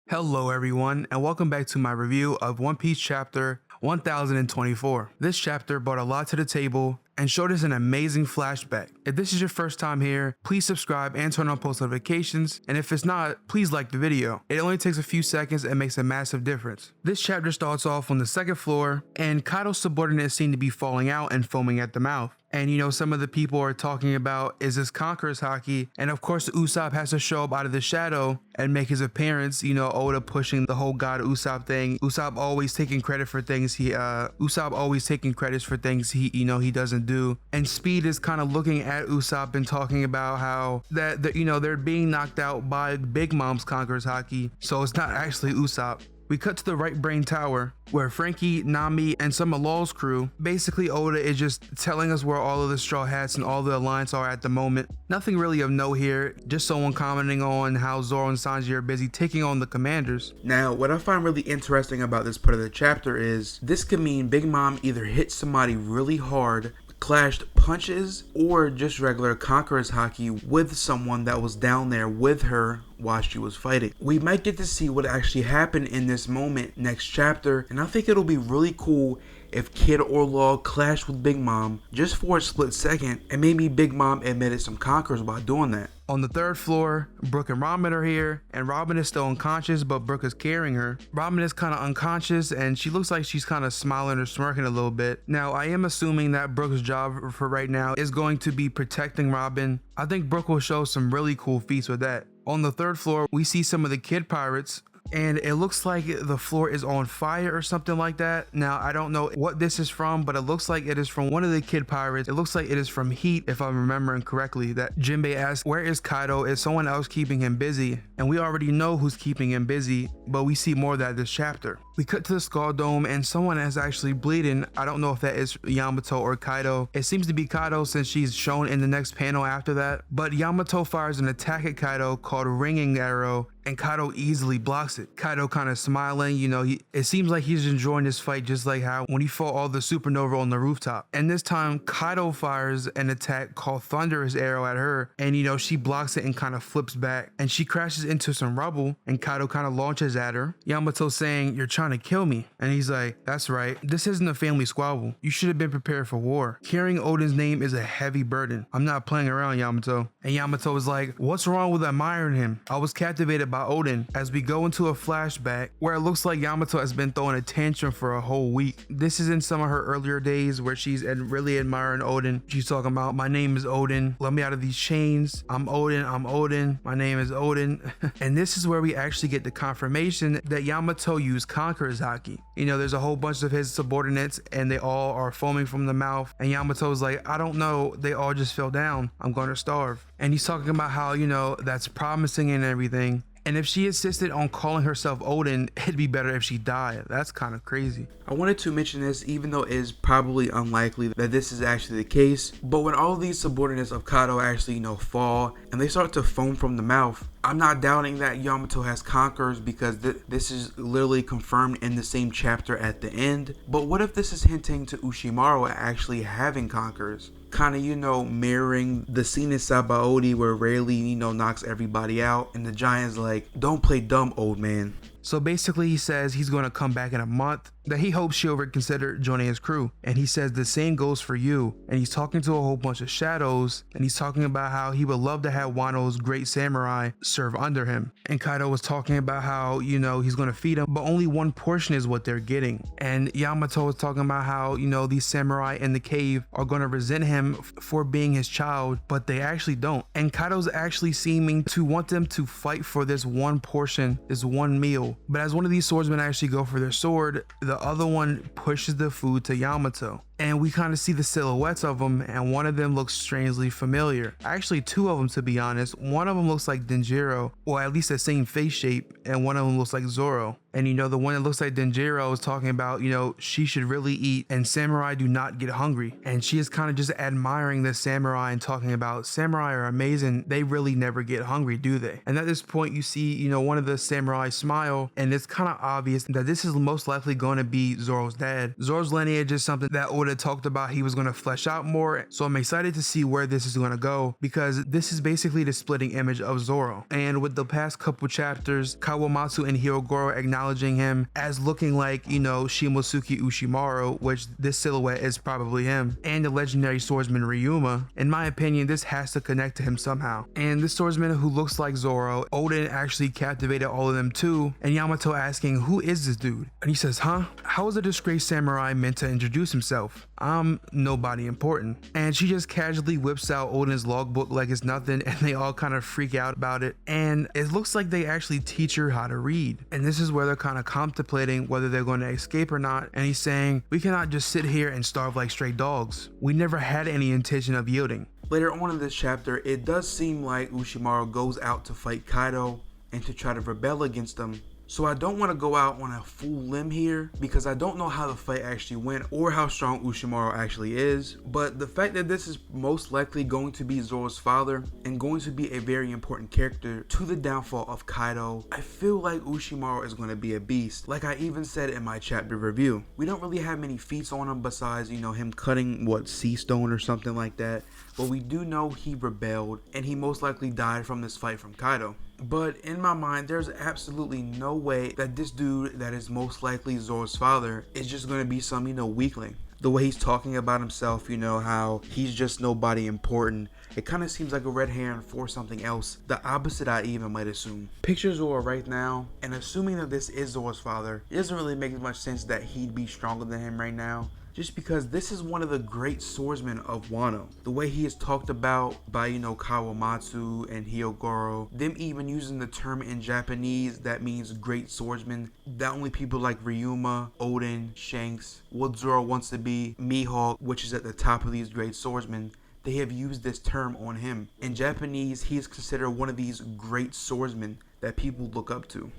Hello everyone, and welcome back to my review of One Piece chapter 1024. This chapter brought a lot to the table and showed us an amazing flashback. If this is your first time here, please subscribe and turn on post notifications, and if it's not, please like the video. It only takes a few seconds and makes a massive difference. This chapter starts off on the second floor, and Kaido's subordinates seem to be falling out and foaming at the mouth. And some of the people are talking about, is this Conqueror's haki? And of course, Usopp has to show up out of the shadow and make his appearance. Oda pushing the whole God Usopp thing. Usopp always taking credit for things he doesn't do. And Speed is kind of looking at Usopp and talking about how they're being knocked out by Big Mom's Conqueror's haki. So it's not actually Usopp. We cut to the Right Brain Tower, where Frankie, Nami, and some of Law's crew, basically Oda is just telling us where all of the Straw Hats and all the Alliance are at the moment. Nothing really of note here, just someone commenting on how Zoro and Sanji are busy taking on the commanders. Now, what I find really interesting about this part of the chapter is, this could mean Big Mom either hit somebody really hard, clashed punches, or just regular Conqueror's haki with someone that was down there with her while she was fighting. We might get to see what actually happened in this moment next chapter, and I think it'll be really cool if Kid or Law clashed with Big Mom just for a split second, and maybe Big Mom admitted some conquerors by doing that. On the third floor, Brook and Robin are here, and Robin is still unconscious, but Brook is carrying her. Robin is kind of unconscious, and she looks like she's kind of smiling or smirking a little bit. Now, I am assuming that Brook's job for right now is going to be protecting Robin. I think Brook will show some really cool feats with that. On the third floor, we see some of the kid pirates, and it looks like the floor is on fire or something like that. Now, I don't know what this is from, but it looks like it is from one of the kid pirates. It looks like it is from Heat, if I'm remembering correctly, that Jinbei asked, where is Kaido? Is someone else keeping him busy? And we already know who's keeping him busy, but we see more of that this chapter. We cut to the Skull Dome, and someone is actually bleeding. I don't know if that is Yamato or Kaido. It seems to be Kaido since she's shown in the next panel after that. But Yamato fires an attack at Kaido called Ringing Arrow, and Kaido easily blocks it. Kaido kind of smiling, it seems like he's enjoying this fight just like how when he fought all the supernova on the rooftop. And this time, Kaido fires an attack called Thunderous Arrow at her, and she blocks it and kind of flips back, and she crashes into some rubble, and Kaido kind of launches at her. Yamato saying, "You're trying to kill me." And he's like, "That's right. This isn't a family squabble. You should have been prepared for war. Carrying Odin's name is a heavy burden. I'm not playing around, Yamato." And Yamato is like, "What's wrong with admiring him? I was captivated by Odin." As we go into a flashback where it looks like Yamato has been throwing a tantrum for a whole week. This is in some of her earlier days where she's really admiring Odin. She's talking about, "My name is Odin. Let me out of these chains. I'm Odin. I'm Odin. My name is Odin." And this is where we actually get the confirmation that Yamato used Conqueror's haki. There's a whole bunch of his subordinates, and they all are foaming from the mouth. And Yamato's like, "I don't know. They all just fell down. I'm going to starve." And he's talking about how, that's promising and everything. And if she insisted on calling herself Odin, it'd be better if she died. That's kind of crazy. I wanted to mention this even though it is probably unlikely that this is actually the case. But when all of these subordinates of Kaido actually, fall and they start to foam from the mouth, I'm not doubting that Yamato has conquerors because this is literally confirmed in the same chapter at the end. But what if this is hinting to Ushimaru actually having conquerors? Kind of, mirroring the scene in Sabaody where Rayleigh, knocks everybody out, and the giant's like, "Don't play dumb, old man." So basically he says he's going to come back in a month, that he hopes she'll reconsider joining his crew. And he says the same goes for you. And he's talking to a whole bunch of shadows, and he's talking about how he would love to have Wano's great samurai serve under him. And Kaido was talking about how, he's going to feed them, but only one portion is what they're getting. And Yamato was talking about how, these samurai in the cave are going to resent him for being his child, but they actually don't. And Kaido's actually seeming to want them to fight for this one portion, this one meal. But as one of these swordsmen actually go for their sword, the other one pushes the food to Yamato. And we kind of see the silhouettes of them, and one of them looks strangely familiar. Actually, two of them, to be honest. One of them looks like Denjiro, or at least the same face shape, and one of them looks like Zoro. And the one that looks like Denjiro is talking about, she should really eat, and samurai do not get hungry. And she is kind of just admiring the samurai and talking about, samurai are amazing. They really never get hungry, do they? And at this point, you see, one of the samurai smile, and it's kind of obvious that this is most likely going to be Zoro's dad. Zoro's lineage is something that Oda Oda talked about he was going to flesh out more, so I'm excited to see where this is going to go, because this is basically the splitting image of Zoro. And with the past couple chapters, Kawamatsu and Hyogoro acknowledging him as looking like, Shimosuke Ushimaru, which this silhouette is probably him, and the legendary swordsman Ryuma, in my opinion, this has to connect to him somehow. And this swordsman who looks like Zoro, Oda actually captivated all of them too, and Yamato asking, who is this dude? And he says, huh? How is a disgraced samurai meant to introduce himself? I'm nobody important. And she just casually whips out Oden's logbook like it's nothing, and they all kind of freak out about it. And it looks like they actually teach her how to read. And this is where they're kind of contemplating whether they're going to escape or not. And he's saying, we cannot just sit here and starve like stray dogs. We never had any intention of yielding. Later on in this chapter, it does seem like Ushimaru goes out to fight Kaido and to try to rebel against them. So I don't want to go out on a full limb here, because I don't know how the fight actually went or how strong Ushimaru actually is, but the fact that this is most likely going to be Zoro's father and going to be a very important character to the downfall of Kaido, I feel like Ushimaru is going to be a beast. Like I even said in my chapter review, we don't really have many feats on him besides, him cutting sea stone or something like that, but we do know he rebelled and he most likely died from this fight from Kaido. But in my mind, there's absolutely no way that this dude that is most likely Zoro's father is just going to be some, weakling. The way he's talking about himself, how he's just nobody important, it kind of seems like a red herring for something else. The opposite, I even might assume. Picture Zoro right now, and assuming that this is Zoro's father, it doesn't really make much sense that he'd be stronger than him right now. Just because this is one of the great swordsmen of Wano. The way he is talked about by, Kawamatsu and Hyogoro, them even using the term in Japanese that means great swordsman, that only people like Ryuma, Oden, Shanks, what Zoro wants to be, Mihawk, which is at the top of these great swordsmen, they have used this term on him. In Japanese, he is considered one of these great swordsmen that people look up to.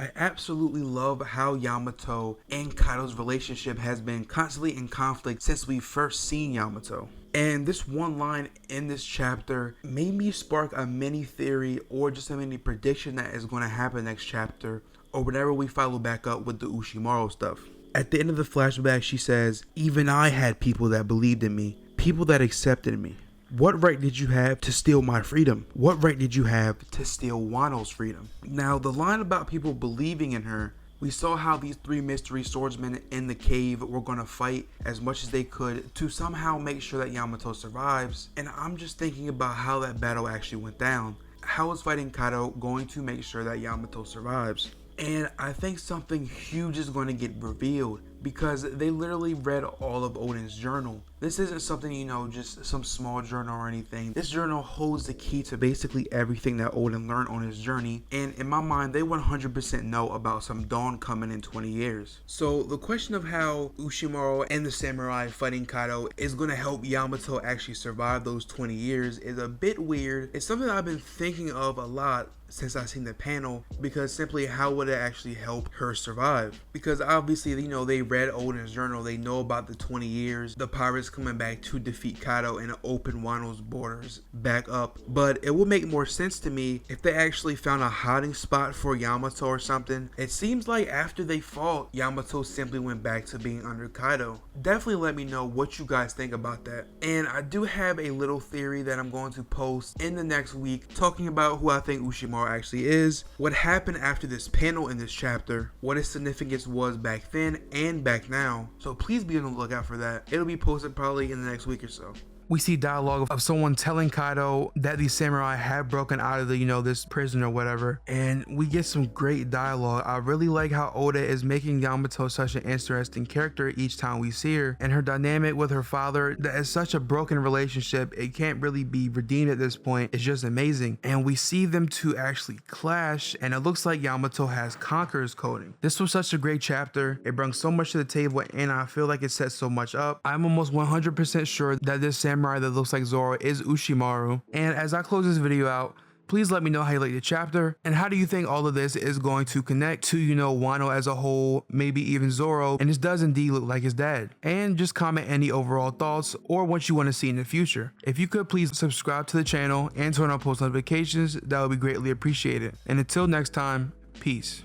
I absolutely love how Yamato and Kaido's relationship has been constantly in conflict since we first seen Yamato. And this one line in this chapter made me spark a mini theory or just a mini prediction that is going to happen next chapter, or whenever we follow back up with the Ushimaru stuff. At the end of the flashback, she says, even I had people that believed in me, people that accepted me. What right did you have to steal my freedom? What right did you have to steal Wano's freedom? Now, the line about people believing in her, we saw how these three mystery swordsmen in the cave were going to fight as much as they could to somehow make sure that Yamato survives. And I'm just thinking about how that battle actually went down. How is fighting Kaido going to make sure that Yamato survives? And I think something huge is going to get revealed, because they literally read all of Oden's journal. This isn't something, just some small journal or anything. This journal holds the key to basically everything that Oden learned on his journey. And in my mind, they 100% know about some dawn coming in 20 years. So the question of how Ushimaru and the samurai fighting Kaido is going to help Yamato actually survive those 20 years is a bit weird. It's something I've been thinking of a lot since I've seen the panel, because simply how would it actually help her survive? Because obviously, they read Oden's journal, they know about the 20 years, the pirates coming back to defeat Kaido and open Wano's borders back up. But it would make more sense to me if they actually found a hiding spot for Yamato or something. It seems like after they fought, Yamato simply went back to being under Kaido. Definitely let me know what you guys think about that. And I do have a little theory that I'm going to post in the next week talking about who I think Ushimaru actually is, what happened after this panel in this chapter, what its significance was back then and back now. So please be on the lookout for that. It'll be posted probably in the next week or so. We see dialogue of someone telling Kaido that these samurai have broken out of the, this prison or whatever. And we get some great dialogue. I really like how Oda is making Yamato such an interesting character each time we see her. And her dynamic with her father, that is such a broken relationship. It can't really be redeemed at this point. It's just amazing. And we see them two actually clash. And it looks like Yamato has Conqueror's coding. This was such a great chapter. It brings so much to the table, and I feel like it sets so much up. I'm almost 100% sure that this samurai that looks like Zoro is Ushimaru. And as I close this video out, please let me know how you like the chapter, and how do you think all of this is going to connect to, Wano as a whole, maybe even Zoro, and this does indeed look like his dad. And just comment any overall thoughts or what you want to see in the future. If you could please subscribe to the channel and turn on post notifications, that would be greatly appreciated. And until next time, peace.